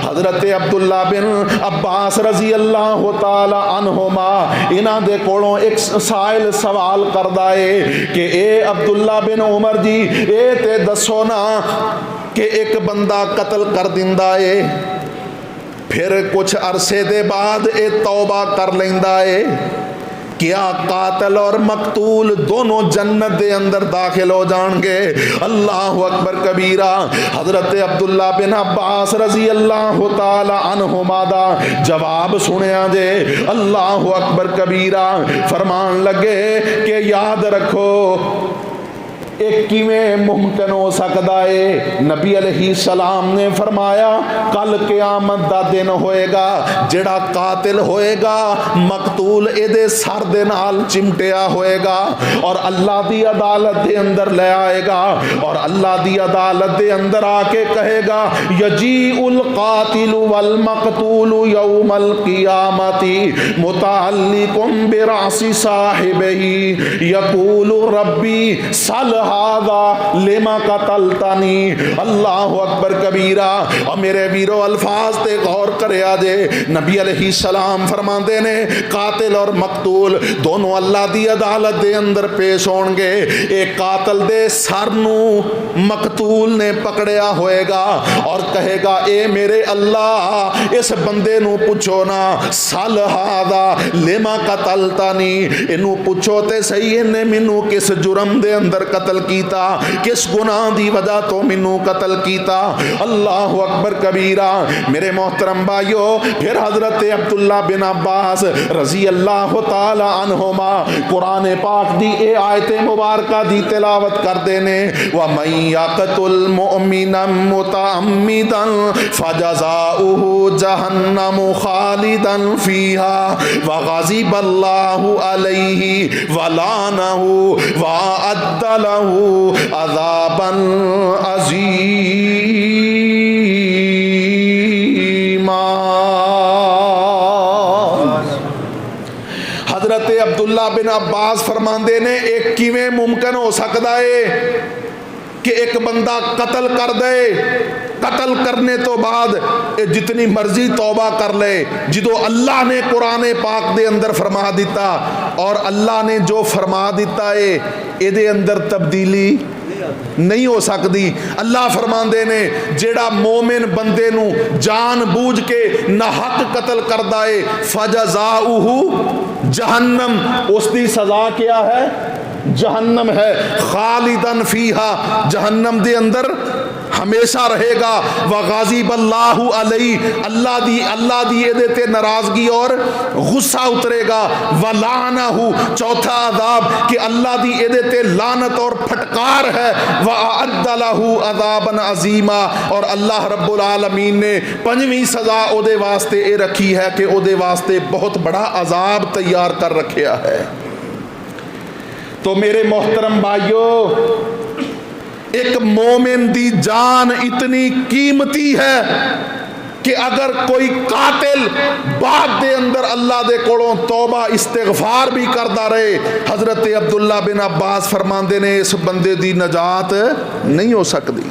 حضرت عبداللہ بن عباس رضی اللہ تعالی عنہما انہاں دے کولوں ایک سائل سوال کردا ہے کہ اے عبداللہ بن عمر جی اے تے دسو نا کہ ایک بندہ قتل کر دیندا ہے پھر کچھ عرصے دے بعد اے توبہ کر لیندا ہے، کیا قاتل اور مقتول دونوں جنت دے اندر داخل ہو جان گے؟ اللہ اکبر کبیرہ۔ حضرت عبداللہ بن عباس رضی اللہ تعالی عنہما دا جواب سنیا جے، اللہ اکبر کبیرہ۔ فرمان لگے کہ یاد رکھو ایک کیویں ممکن ہو سکتا ہے؟ نبی علیہ السلام نے فرمایا کل قیامت دا دن ہوئے گا، جڑا قاتل ہوئے گا مقتول ایدے سر دے نال چمٹیا ہوئے گا اور اللہ دی عدالت دے اندر لے آئے گا، اور اللہ دی عدالت دے اندر آ کے کہے گا یجیء القاتل والمقتول یوم القیامت متعلق برأس صاحبہ یقول ربی صل هذا لما قتلتنی۔ اللہ اکبر کبیرہ۔ اور میرے ویرو الفاظ تے غور کرے آجے، نبی علیہ السلام فرماندے نے قاتل اور مقتول دونوں اللہ دی عدالت دے اندر پیش ہون گے، ایک قاتل دے سر نو مقتول نے پکڑیا ہوئے گا اور کہے گا اے میرے اللہ اس بندے نو پوچھو نا سل ہادا لما قتلتنی، انو پوچھو تے صحیح نے منو کس جرم دے اندر قتل کیتا، کس گناہ دی وجہ تو منو قتل کیتا۔ اللہ اکبر کبیرہ۔ میرے محترم بھائیو، پھر حضرت عبداللہ بن عباس رضی اللہ تعالی عنہما قرآن پاک دی اے آیت مبارکہ دی تلاوت کر دینے، وَمَن يَقْتُلْ مُؤْمِنًا مُتَعَمِّدًا فَجَزَاؤُهُ جَهَنَّمُ خَالِدًا فِيهَا وَغَضِبَ اللَّهُ عَلَيْهِ وَلَعَنَهُ وَأَعَدَّ لَهُ عذابا عظیما۔ حضرت عبداللہ بن عباس فرماندے نے ایک کیویں ممکن ہو سکتا ہے کہ ایک بندہ قتل کر دے، قتل کرنے تو بعد جتنی مرضی توبہ کر لے، جدو اللہ نے قرآن پاک دے اندر فرما دیتا، اور اللہ نے جو فرما دیتا ہے اے دے اندر تبدیلی نہیں ہو سکتی۔ اللہ فرماندے نے جیڑا مومن بندے نو جان بوجھ کے ناحق قتل کردا ہے فجزاؤہ جہنم، اس دی سزا کیا ہے؟ جہنم ہے، خالدن فیہا، جہنم دے اندر ہمیشہ رہے گا، وغضب اللہ علیہ، اللہ دی دے تے ناراضگی اور غصہ اترے گا، ولعنہ، چوتھا عذاب کہ اللہ دی دے تے لعنت اور پھٹکار ہے، وَأَعَدَّ لَهُ عَذَابًا عَظِيمًا، اور اللہ رب العالمین نے پنجویں سزا او دے واسطے اے رکھی ہے کہ او دے واسطے بہت بڑا عذاب تیار کر رکھیا ہے۔ تو میرے محترم بھائیو، ایک مومن دی جان اتنی قیمتی ہے کہ اگر کوئی قاتل بعد دے اندر اللہ دے کولوں توبہ استغفار بھی کردا رہے، حضرت عبداللہ بن عباس فرماندے نے اس بندے دی نجات نہیں ہو سکتی۔